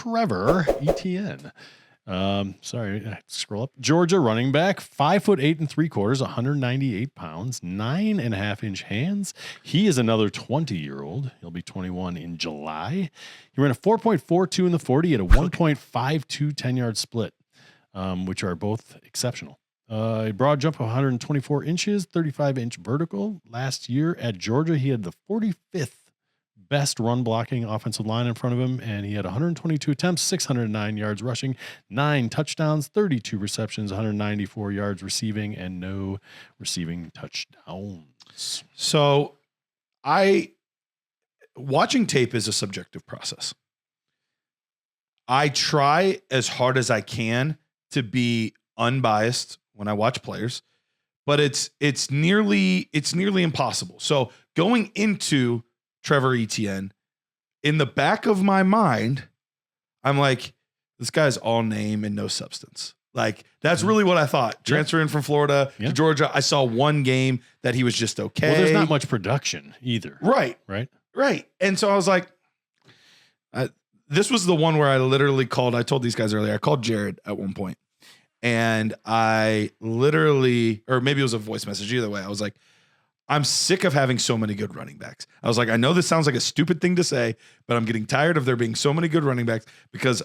Trevor Etienne. Sorry, I have to scroll up. Georgia running back, 5'8 3/4", 198 pounds, 9.5-inch hands. He is another 20-year-old. He'll be 21 in July. He ran a 4.42 in the 40 at a 1.52 10-yard split, which are both exceptional. A broad jump of 124 inches, 35-inch vertical. Last year at Georgia, he had the 45th best run blocking offensive line in front of him, and he had 122 attempts, 609 yards rushing, 9 touchdowns, 32 receptions, 194 yards receiving, and no receiving touchdowns. So watching tape is a subjective process. I try as hard as I can to be unbiased when I watch players, but it's nearly impossible. So going into Trevor Etienne, in the back of my mind, I'm like, this guy's all name and no substance. Like, that's really what I thought. Transferring from Florida to Georgia, I saw one game that he was just okay. Well, there's not much production either. Right. And so I was like, this was the one where I literally called. I told these guys earlier, I called Jared at one point, and I literally, or maybe it was a voice message, either way, I was like, I'm sick of having so many good running backs. I was like, I know this sounds like a stupid thing to say, but I'm getting tired of there being so many good running backs because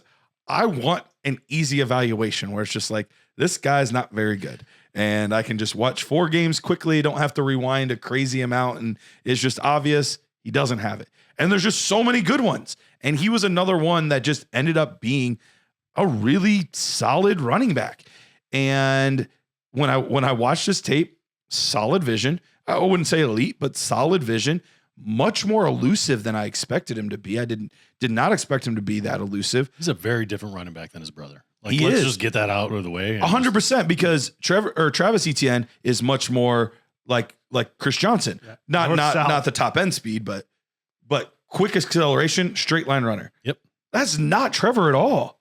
I want an easy evaluation where it's just like, this guy's not very good. And I can just watch 4 games quickly, don't have to rewind a crazy amount, and it's just obvious he doesn't have it. And there's just so many good ones. And he was another one that just ended up being a really solid running back. And when I watched this tape, solid vision. I wouldn't say elite, but solid vision, much more elusive than I expected him to be. I did not expect him to be that elusive. He's a very different running back than his brother. Like, let's just get that out of the way. 100%, because Travis Etienne is much more like Chris Johnson. Yeah. Not the top end speed, but quick acceleration, straight line runner. Yep. That's not Trevor at all.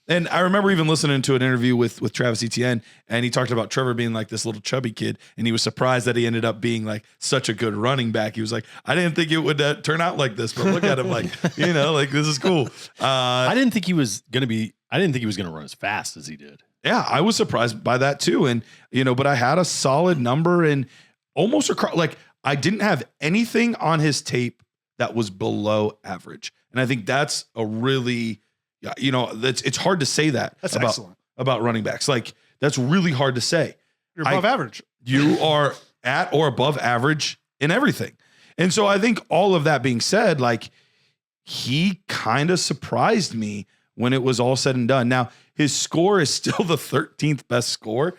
And I remember even listening to an interview with Travis Etienne, and he talked about Trevor being like this little chubby kid, and he was surprised that he ended up being like such a good running back. He was like, I didn't think it would turn out like this, but look at him, like, like, this is cool. I didn't think he was going to run as fast as he did. Yeah, I was surprised by that too. And, but I had a solid number and almost across, like, I didn't have anything on his tape that was below average. And I think that's a really, it's hard to say that. That's excellent about running backs. Like, that's really hard to say. You're above average. You are at or above average in everything. And so I think all of that being said, like, he kind of surprised me when it was all said and done. Now, his score is still the 13th best score,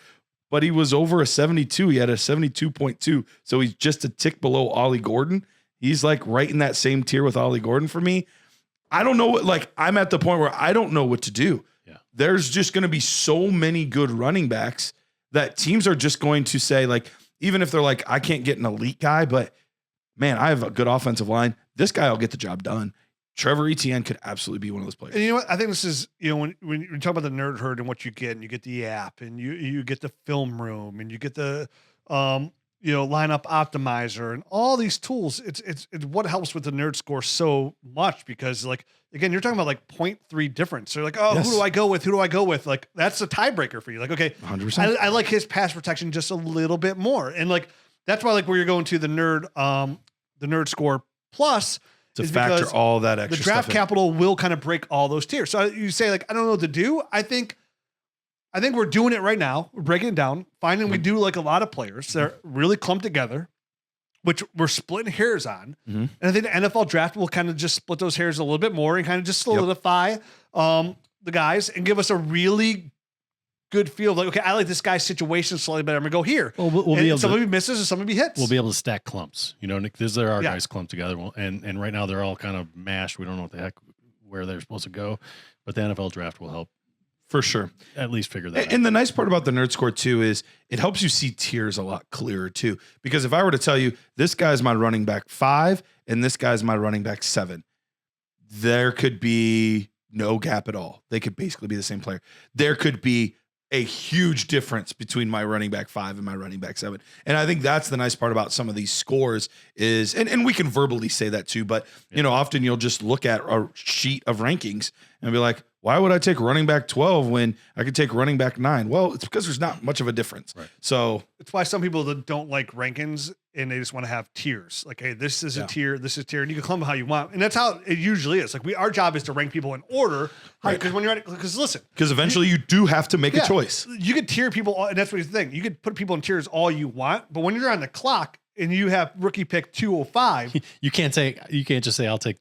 but he was over a 72. He had a 72.2. So he's just a tick below Ollie Gordon. He's like right in that same tier with Ollie Gordon for me. I don't know what, like, I'm at the point where I don't know what to do. Yeah. There's just going to be so many good running backs that teams are just going to say, like, even if they're like, I can't get an elite guy, but man, I have a good offensive line. This guy will get the job done. Trevor Etienne could absolutely be one of those players. And you know what? I think this is, when you talk about the nerd herd and what you get, and you get the app, and you get the film room, and you get the lineup optimizer and all these tools. It's what helps with the nerd score so much, because, like, again, you're talking about like 0.3 difference. So like, yes. Who do I go with? Who do I go with? Like, that's a tiebreaker for you. Like, okay, 100%. I like his pass protection just a little bit more. And like, that's why, like, where you're going to the nerd score plus to factor all that extra the draft stuff capital will kind of break all those tiers. So you say, like, I don't know what to do. I think we're doing it right now. We're breaking it down, finding we do like a lot of players that are really clumped together, which we're splitting hairs on. And I think the NFL draft will kind of just split those hairs a little bit more and kind of just solidify the guys and give us a really good feel of, like, okay, I like this guy's situation slightly better. I'm gonna go here. Well, we'll be able some of me misses and some of me hits. We'll be able to stack clumps. There are guys clumped together, and right now they're all kind of mashed. We don't know what the heck where they're supposed to go, but the NFL draft will help. For sure. At least figure that out. And the nice part about the nerd score too is it helps you see tiers a lot clearer too. Because if I were to tell you this guy's my running back 5 and this guy's my running back 7, there could be no gap at all. They could basically be the same player. There could be a huge difference between my running back 5 and my running back 7. And I think that's the nice part about some of these scores is, and we can verbally say that too, but often you'll just look at a sheet of rankings and be like, why would I take running back 12 when I could take running back 9? Well, it's because there's not much of a difference. Right. So it's why some people that don't like rankings and they just want to have tiers. Like, hey, this is a tier, this is a tier, and you can clump how you want. And that's how it usually is. Like our job is to rank people in order. Right. Because when you're because listen. Because eventually you do have to make a choice. You could tier people, and that's what you think. You could put people in tiers all you want, but when you're on the clock and you have rookie pick 205, you can't just say I'll take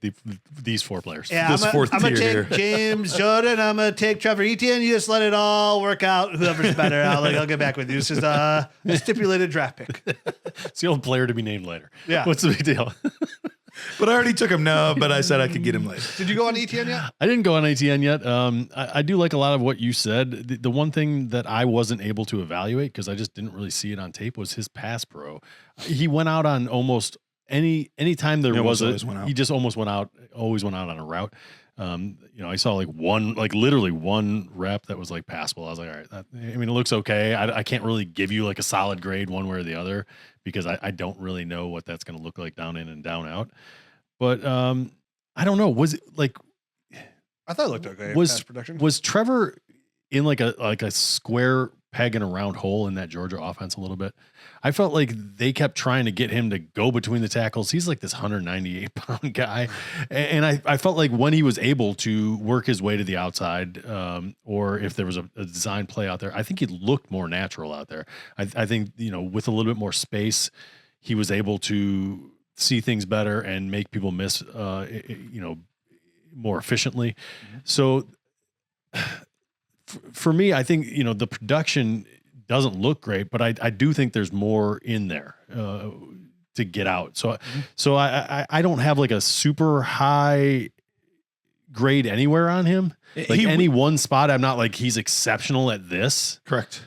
these 4 players. Yeah, this fourth I'm tier gonna here. take James Jordan. I'm gonna take Trevor Etienne. You just let it all work out. Whoever's better, I'll get back with you. This is a stipulated draft pick. It's the old player to be named later. Yeah. What's the big deal? But I already took him now, but I said I could get him later. Did you go on Etienne yet? I didn't go on Etienne yet. I do like a lot of what you said. The one thing that I wasn't able to evaluate because I just didn't really see it on tape was his pass pro. He went out on almost any time there was he just always went out on a route. I saw literally one rep that was like passable. I was like, all right, it looks okay. I can't really give you like a solid grade one way or the other because I don't really know what that's going to look like down in and down out. But I don't know. Was it like? I thought it looked okay. Was pass protection. Was Trevor in like a square peg in a round hole in that Georgia offense a little bit? I felt like they kept trying to get him to go between the tackles. He's like this 198-pound guy. And I felt like when he was able to work his way to the outside, or if there was a design play out there, I think he looked more natural out there. I think, with a little bit more space, he was able to see things better and make people miss, more efficiently. Mm-hmm. So for me, I think, the production doesn't look great, but I do think there's more in there to get out. So I don't have like a super high grade anywhere on him. Like any one spot, I'm not like he's exceptional at this. Correct.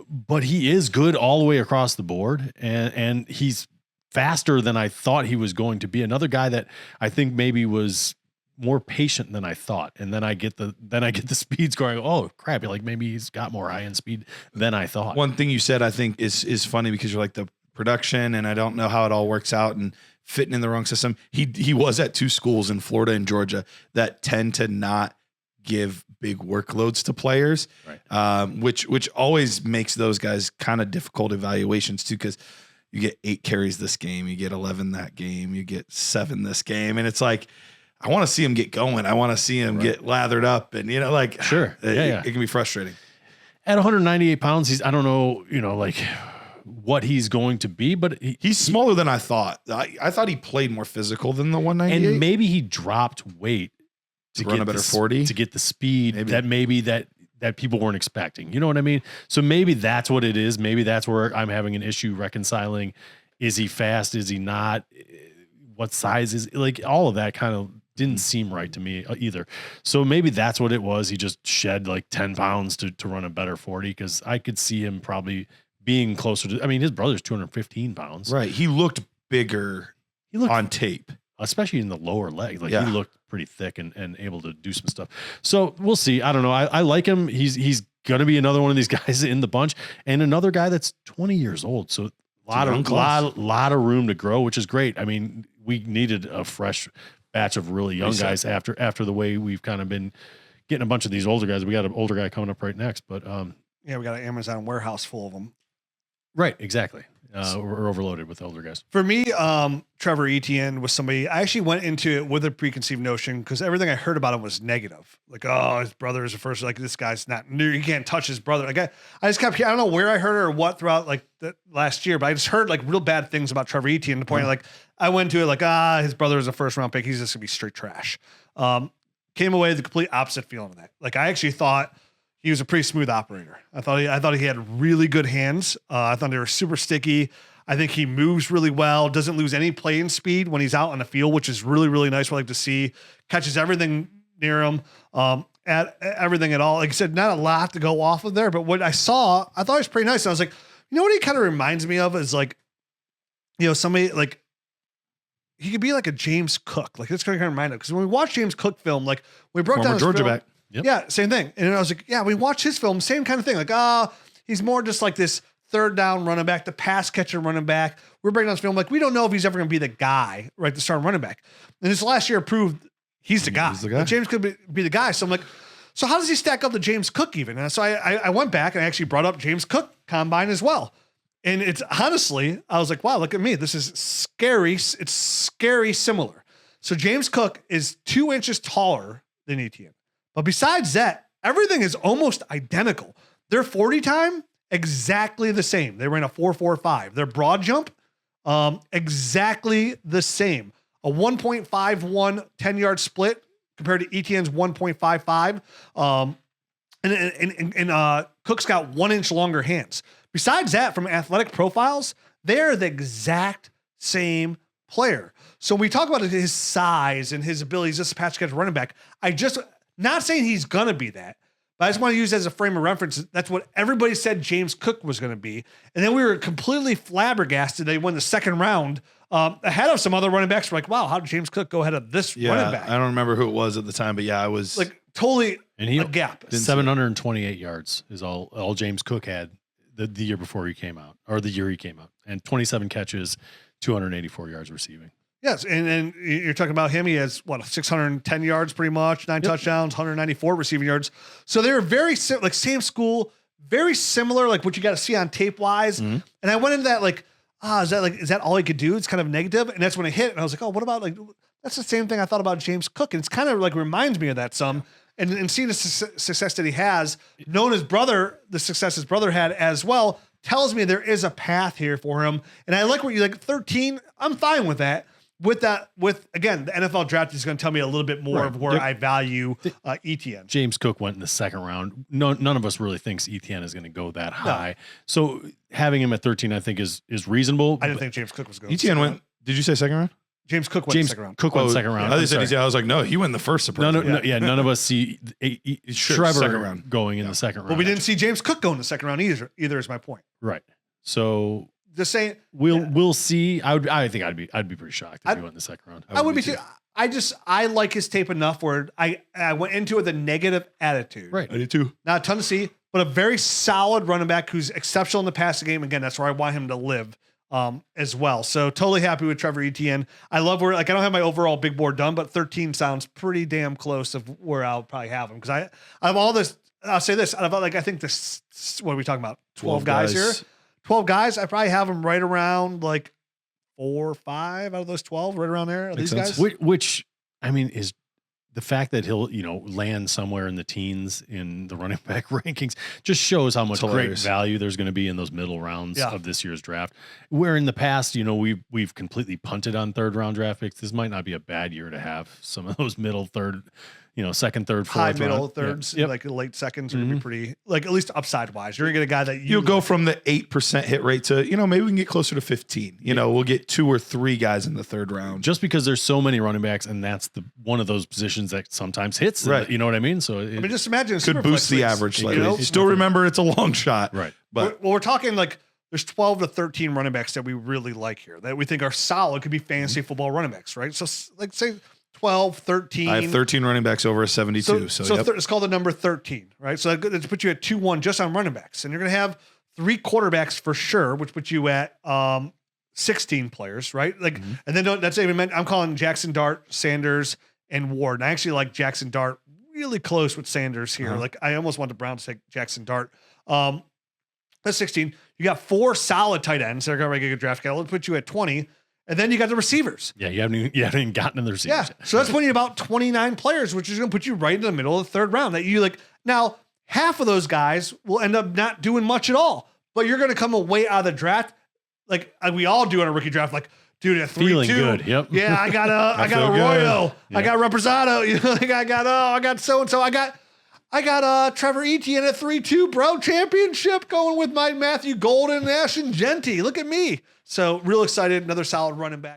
But he is good all the way across the board, and he's faster than I thought he was going to be. Another guy that I think maybe was more patient than I thought. And then I get the speed scoring. Oh crap. Like maybe he's got more high end speed than I thought. One thing you said, I think is funny because you're like the production and I don't know how it all works out and fitting in the wrong system. He was at 2 schools in Florida and Georgia that tend to not give big workloads to players, right. Which always makes those guys kind of difficult evaluations too. Cause you get 8 carries this game, you get 11 that game, you get 7 this game. And it's like, I want to see him get going. I want to see him get lathered up and, sure. It can be frustrating. At 198 pounds, I don't know, like what he's going to be, but he's smaller than I thought. I thought he played more physical than the 198. And maybe he dropped weight to run a better 40 to get the speed that people weren't expecting. You know what I mean? So maybe that's what it is. Maybe that's where I'm having an issue reconciling. Is he fast? Is he not? What size is like all of that kind of didn't seem right to me either. So maybe that's what it was. He just shed like 10 pounds to run a better 40 because I could see him probably being closer to, his brother's 215 pounds. Right. He looked bigger on tape. Especially in the lower leg. He looked pretty thick and able to do some stuff. So we'll see. I don't know. I like him. He's going to be another one of these guys in the bunch and another guy that's 20 years old. So lot of room to grow, which is great. We needed a fresh batch of really young guys after the way we've kind of been getting a bunch of these older guys. We got an older guy coming up right next, but we got an Amazon warehouse full of them. Right, exactly. We're overloaded with older guys. For me, Trevor Etienne was somebody I actually went into it with a preconceived notion because everything I heard about him was negative. Like, oh, his brother is the first. Like, this guy's not new. You can't touch his brother. Like, I just kept. I don't know where I heard it or what throughout like the last year, but I just heard like real bad things about Trevor Etienne. To the point like I went to it like, his brother is a first round pick. He's just gonna be straight trash. Came away with the complete opposite feeling of that. Like, I actually thought he was a pretty smooth operator. I thought he had really good hands. I thought they were super sticky. I think he moves really well, doesn't lose any playing speed when he's out on the field, which is really, really nice. We like to see. Catches everything near him, at everything at all. Like I said, not a lot to go off of there, but what I saw, I thought it was pretty nice. And I was like, what he kind of reminds me of is like, somebody like, he could be like a James Cook. Like, it's kind of remind us because when we watch James Cook film, like we broke down his Georgia film, back. Yep. Yeah, same thing. And I was like, yeah, we watched his film, same kind of thing. Like, he's more just like this third down running back, the pass catcher running back. We're breaking down his film. Like, we don't know if he's ever going to be the guy, right? The starting running back. And this last year proved he's the guy. Like, James could be the guy. So I'm like, so how does he stack up to James Cook even? And so I went back and I actually brought up James Cook combine as well. And it's honestly, I was like, wow, look at me. This is scary. It's scary similar. So James Cook is 2 inches taller than Etienne. But besides that, everything is almost identical. Their 40 time, exactly the same. They ran a 4.45. Their broad jump, exactly the same. A 1.51 10-yard split compared to Etienne's 1.55. And Cook's got 1 inch longer hands. Besides that, from athletic profiles, they're the exact same player. So when we talk about his size and his abilities, just pass catch running back, not saying he's going to be that, but I just want to use it as a frame of reference. That's what everybody said James Cook was going to be. And then we were completely flabbergasted. They won the second round ahead of some other running backs. We're like, wow, how did James Cook go ahead of this running back? I don't remember who it was at the time, but yeah, I was like totally and he a gap. 728 yards is all James Cook had the year before he came out, or the year he came out, and 27 catches, 284 yards receiving. Yes, and you're talking about him. He has 610 yards, pretty much, 9 touchdowns, 194 receiving yards. So they were very like same school, very similar, like what you got to see on tape wise. Mm-hmm. And I went into that like, is that all he could do? It's kind of negative, and that's when it hit. And I was like, oh, what about like that's the same thing I thought about James Cook, and it's kind of like reminds me of that some. And seeing the success that he has, knowing his brother, the success his brother had as well, tells me there is a path here for him. And I like what you like 13. I'm fine with that. With again, the NFL draft is going to tell me a little bit more of where I value Etienne. James Cook went in the second round. None of us really thinks Etienne is going to go that high. No. So having him at 13, I think is reasonable. I didn't think James Cook was going. Etienne went. Did you say second round? James Cook went second round. Cook went second round. I was like, no, he went the first. None of us see Trevor going in the second round. Well, we didn't see James Cook go in the second round either is my point. Right. So just saying, we'll see. I think I'd be pretty shocked if he went in the second round. I would be too. I like his tape enough where I went into it with a negative attitude. Right. I do too. Not a ton to see, but a very solid running back who's exceptional in the passing game. Again, that's where I want him to live as well. So totally happy with Trevor Etienne. I love where, like, I don't have my overall big board done, but 13 sounds pretty damn close of where I'll probably have him. Cause I have all this, I'll say this, I think this, what are we talking about? 12 guys here, 12 guys. I probably have them right around like 4 or 5 out of those 12, right around there. These guys, which I mean, is the fact that he'll, land somewhere in the teens in the running back rankings just shows how much great value there's going to be in those middle rounds of this year's draft. Where in the past, we've completely punted on third round draft picks. This might not be a bad year to have some of those middle third, second, third, fourth, high middle thirds, like late seconds are going to be pretty, like at least upside wise. You're going to get a guy that you'll go from the 8% hit rate to, maybe we can get closer to 15. We'll get 2 or 3 guys in the third round. Just because there's so many running backs, and that's one of those positions that sometimes hits. Right. You know what I mean? So just imagine could boost the average slightly. Still remember it's a long shot. Right. But we're talking like there's 12 to 13 running backs that we really like here that we think are solid, could be fantasy football running backs, right? So like say 12, 13. I have 13 running backs over a 72. So it's called the number 13, right? So that puts you at 2-1 just on running backs. And you're going to have 3 quarterbacks for sure, which puts you at 16 players, right? Like, and then that's even meant, I'm calling Jackson Dart, Sanders, and Ward. And I actually like Jackson Dart really close with Sanders here. Like, I almost want the Browns to take Jackson Dart. That's 16. You got 4 solid tight ends that are going to get a draft capital. It'll put you at 20. And then you got the receivers. Yeah, you haven't even gotten to the receivers. Yeah, so that's putting you about 29 players, which is going to put you right in the middle of the third round. That you like. Now, half of those guys will end up not doing much at all, but you're going to come away out of the draft like we all do in a rookie draft. Like, dude, at 3-2, feeling good. Yep. Yeah, I got Arroyo. Yeah. I got Represado. Like I got so and so. I got Trevor Etienne at 3-2, bro. Championship going with my Matthew Golden, Ash and Genty. Look at me. So real excited. Another solid running back.